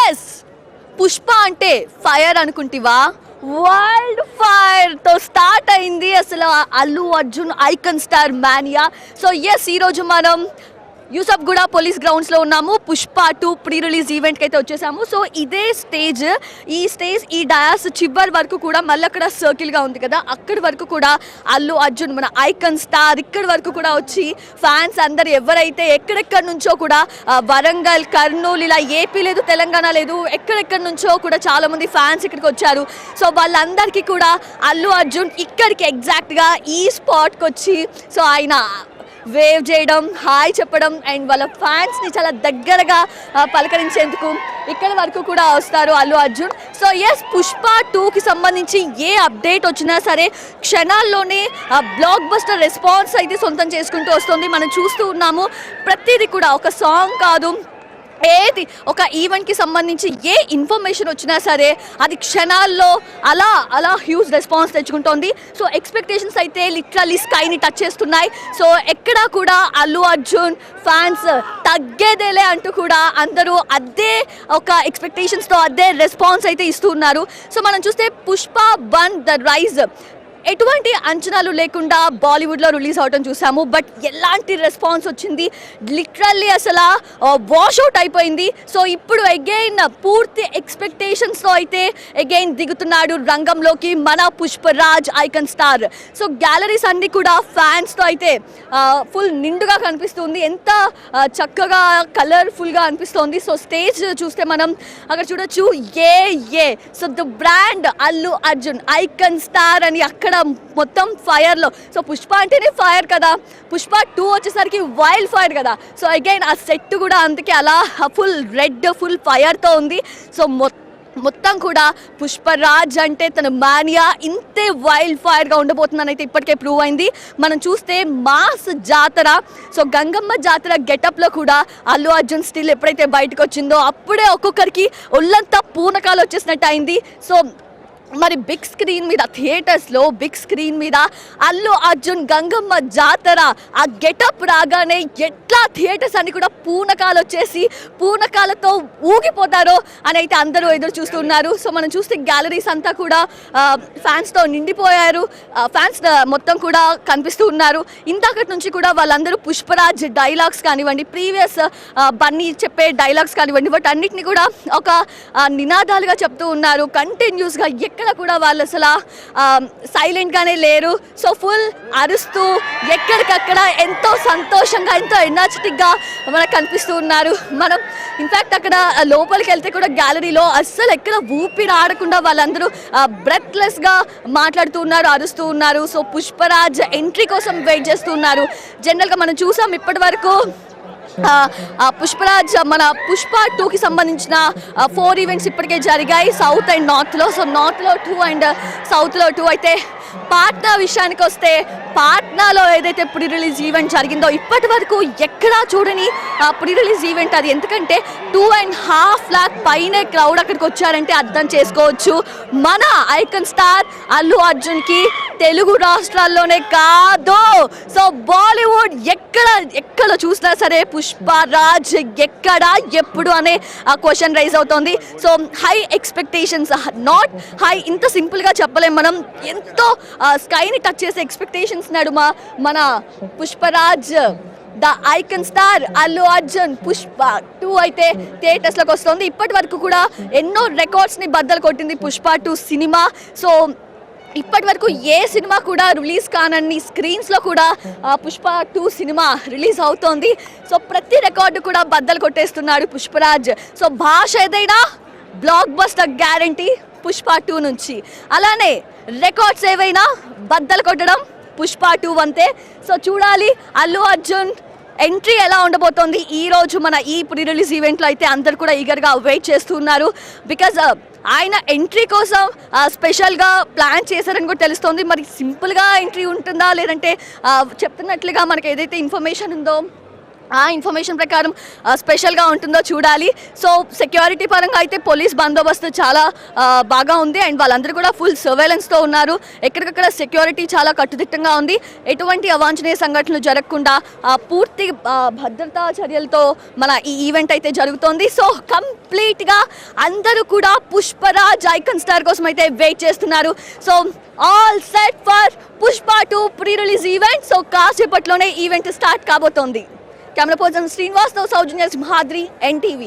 Yes Pushpa అంటే fire అనుకుంటివా, world ఫైర్తో start అయింది అసలు Allu Arjun icon star mania. So yes ఈరోజు మనం యూసఫ్గూడ పోలీస్ గ్రౌండ్స్లో ఉన్నాము. పుష్ప 2 ప్రీ రిలీజ్ ఈవెంట్కి అయితే వచ్చేసాము. సో ఇదే స్టేజ్ ఈ డయాస్ చివరి వరకు కూడా మళ్ళీ అక్కడ సర్కిల్గా ఉంది కదా, అక్కడి వరకు కూడా అల్లు అర్జున్ మన ఐకన్ స్టార్ ఇక్కడి వరకు కూడా వచ్చి ఫ్యాన్స్ అందరు ఎవరైతే ఎక్కడెక్కడి నుంచో కూడా వరంగల్, కర్నూలు, ఇలా ఏపీ లేదు, తెలంగాణ లేదు, ఎక్కడెక్కడి నుంచో కూడా చాలామంది ఫ్యాన్స్ ఇక్కడికి వచ్చారు. సో వాళ్ళందరికీ కూడా అల్లు అర్జున్ ఇక్కడికి ఎగ్జాక్ట్గా ఈ స్పాట్కి వచ్చి సో ఆయన వేవ్ చేయడం, హాయ్ చెప్పడం అండ్ వాళ్ళ ఫ్యాన్స్ని చాలా దగ్గరగా పలకరించేందుకు ఇక్కడ వరకు కూడా వస్తారు అల్లు అర్జున్. సో ఎస్ పుష్ప 2కి సంబంధించి ఏ అప్డేట్ వచ్చినా సరే క్షణాల్లోనే బ్లాక్ బస్టర్ రెస్పాన్స్ అయితే సొంతం చేసుకుంటూ వస్తుంది. మనం చూస్తూ ఉన్నాము ప్రతిదీ కూడా, ఒక సాంగ్ కాదు ఏది, ఒక ఈవెంట్కి సంబంధించి ఏ ఇన్ఫర్మేషన్ వచ్చినా సరే అది క్షణాల్లో అలా హ్యూజ్ రెస్పాన్స్ తెచ్చుకుంటోంది. సో ఎక్స్పెక్టేషన్స్ అయితే లిటరల్లీ స్కైని టచ్ చేస్తున్నాయి. సో ఎక్కడా కూడా అల్లు అర్జున్ ఫ్యాన్స్ తగ్గేదేలే అంటూ కూడా అందరూ అదే ఒక ఎక్స్పెక్టేషన్స్తో అదే రెస్పాన్స్ అయితే ఇస్తూ ఉన్నారు. సో మనం చూస్తే పుష్ప 1 ద రైజ్ ఎటువంటి అంచనాలు లేకుండా బాలీవుడ్లో రిలీజ్ అవడం చూసాము. బట్ ఎలాంటి రెస్పాన్స్ వచ్చింది, లిటరల్లీ అసలు వాష్అవుట్ అయిపోయింది. సో ఇప్పుడు అగైన్ పూర్తి ఎక్స్పెక్టేషన్స్తో అయితే అగైన్ దిగుతున్నాడు రంగంలోకి మన Pushparaj icon star. So galleries అన్నీ కూడా ఫ్యాన్స్తో అయితే ఫుల్ నిండుగా కనిపిస్తుంది, ఎంత చక్కగా కలర్ఫుల్గా అనిపిస్తోంది. సో స్టేజ్ చూస్తే మనం అక్కడ చూడొచ్చు uh so the brand Allu Arjun icon star అని అక్కడ మొత్తం ఫైర్లో. సో పుష్ప అంటేనే ఫైర్ కదా, పుష్ప 2 వచ్చేసరికి వైల్డ్ ఫైర్ కదా. సో అగైన్ ఆ సెట్ కూడా అందుకే అలా ఫుల్ రెడ్ ఫుల్ ఫైర్తో ఉంది. సో మొత్తం కూడా పుష్పరాజ్ అంటే తన మానియా ఇంతే వైల్డ్ ఫైర్గా ఉండబోతుందని అయితే ఇప్పటికే ప్రూవ్ అయింది. మనం చూస్తే మాస్ జాతర, సో గంగమ్మ జాతర గెటప్లో కూడా అల్లు అర్జున్ స్టిల్ ఎప్పుడైతే బయటకు వచ్చిందో అప్పుడే ఒక్కొక్కరికి ఒళ్ళంతా పూనకాలు వచ్చేసినట్టు అయింది. సో మరి బిగ్ స్క్రీన్ మీద థియేటర్స్లో బిగ్ స్క్రీన్ మీద అల్లు అర్జున్ గంగమ్మ జాతర ఆ గెటప్ రాగానే ఎట్లా థియేటర్స్ అన్ని కూడా పూనకాలు వచ్చేసి పూనకాలతో ఊగిపోతారో అని అయితే అందరూ ఎదురు చూస్తున్నారు. సో మనం చూస్తే గ్యాలరీస్ అంతా కూడా ఫ్యాన్స్తో నిండిపోయారు, ఫ్యాన్స్ మొత్తం కూడా కనిపిస్తూ ఉన్నారు. ఇంతకటి నుంచి కూడా వాళ్ళందరూ పుష్పరాజ్ డైలాగ్స్ కానివ్వండి, ప్రీవియస్ బన్నీ చెప్పే డైలాగ్స్ కానివ్వండి, వాటన్నిటిని కూడా ఒక నినాదాలుగా చెప్తూ ఉన్నారు కంటిన్యూస్గా. ఎక్కడ కూడా వాళ్ళు అసలు సైలెంట్గానే లేరు. సో ఫుల్ అరుస్తూ ఎక్కడికక్కడ ఎంతో సంతోషంగా ఎంతో ఎనర్జెటిక్గా మనకు కనిపిస్తూ ఉన్నారు. మనం ఇన్ఫ్యాక్ట్ అక్కడ లోపలికి వెళ్తే కూడా గ్యాలరీలో అస్సలు ఎక్కడ ఊపిరి ఆడకుండా వాళ్ళందరూ బ్రెత్లెస్గా మాట్లాడుతూ ఉన్నారు, అరుస్తూ ఉన్నారు. సో పుష్పరాజ్ ఎంట్రీ కోసం వెయిట్ చేస్తూ ఉన్నారు. జనరల్గా మనం చూసాం ఇప్పటి వరకు పుష్పరాజ్ మన పుష్ప 2కి సంబంధించిన 4 ఈవెంట్స్ ఇప్పటికే జరిగాయి సౌత్ అండ్ నార్త్లో. సో నార్త్లో 2 అండ్ సౌత్లో 2 అయితే పాట్నా విషయానికి వస్తే పాట్నాలో ఏదైతే ప్రీ రిలీజ్ ఈవెంట్ జరిగిందో ఇప్పటి వరకు ఎక్కడా చూడని ప్రీ రిలీజ్ ఈవెంట్ అది. ఎందుకంటే 2.5 లాక్ పైనే క్రౌడ్ అక్కడికి వచ్చారంటే అర్థం చేసుకోవచ్చు మన ఐకన్ స్టార్ అల్లు అర్జున్కి తెలుగు రాష్ట్రాల్లోనే కాదు, సో బాలీవుడ్ ఎక్కడ చూసినా సరే పుష్పరాజ్ ఎక్కడ ఎప్పుడు అనే క్వశ్చన్ రైజ్ అవుతోంది. So high expectations, not high ఇంత సింపుల్గా చెప్పలేం మనం, ఎంతో స్కైని టచ్ చేసే ఎక్స్పెక్టేషన్స్ నడుమ మన Pushparaj the icon star Allu Arjun Pushpa 2 అయితే థియేటర్స్లోకి వస్తుంది. ఇప్పటి వరకు కూడా ఎన్నో రికార్డ్స్ని బద్దలు కొట్టింది పుష్ప 2 సినిమా. సో ఇప్పటి వరకు ఏ సినిమా కూడా రిలీజ్ కానన్ని స్క్రీన్స్లో కూడా పుష్ప 2 సినిమా రిలీజ్ అవుతోంది. సో ప్రతి రికార్డు కూడా బద్దలు కొట్టేస్తున్నాడు పుష్పరాజ్. సో భాష ఏదైనా బ్లాక్ బస్టర్ గ్యారంటీ పుష్ప 2 నుంచి, అలానే రికార్డ్స్ ఏవైనా బద్దలు కొట్టడం పుష్ప 2 అంతే. సో చూడాలి అల్లు అర్జున్ ఎంట్రీ ఎలా ఉండబోతోంది ఈ రోజు మన ఈ ప్రీ రిలీజ్ ఈవెంట్లో. అయితే అందరు కూడా ఈగర్గా వెయిట్ చేస్తున్నారు, బికాజ్ ఆయన ఎంట్రీ కోసం స్పెషల్గా ప్లాన్ చేశారని కూడా తెలుస్తోంది. మరి సింపుల్గా ఎంట్రీ ఉంటుందా లేదంటే చెప్తున్నట్లుగా మనకి ఏదైతే ఇన్ఫర్మేషన్ ఉందో ఆ ఇన్ఫర్మేషన్ ప్రకారం స్పెషల్గా ఉంటుందో చూడాలి. సో సెక్యూరిటీ పరంగా అయితే పోలీస్ బందోబస్తు చాలా బాగా ఉంది అండ్ వాళ్ళందరూ కూడా ఫుల్ సర్వేలెన్స్తో ఉన్నారు. ఎక్కడికక్కడ సెక్యూరిటీ చాలా కట్టుదిట్టంగా ఉంది. ఎటువంటి అవాంఛనీయ సంఘటనలు జరగకుండా పూర్తి భద్రతా చర్యలతో మన ఈ ఈవెంట్ అయితే జరుగుతోంది. సో కంప్లీట్గా అందరూ కూడా పుష్పరాజ్ ఐకాన్ స్టార్ కోసం అయితే వెయిట్ చేస్తున్నారు. So all set for Pushpa 2 pre release event. So కాసేపట్లోనే ఈవెంట్ స్టార్ట్ కాబోతోంది. కెమెరా పర్సన్ శ్రీనివాస్తో సౌజన్య సింహాద్రి, NTV.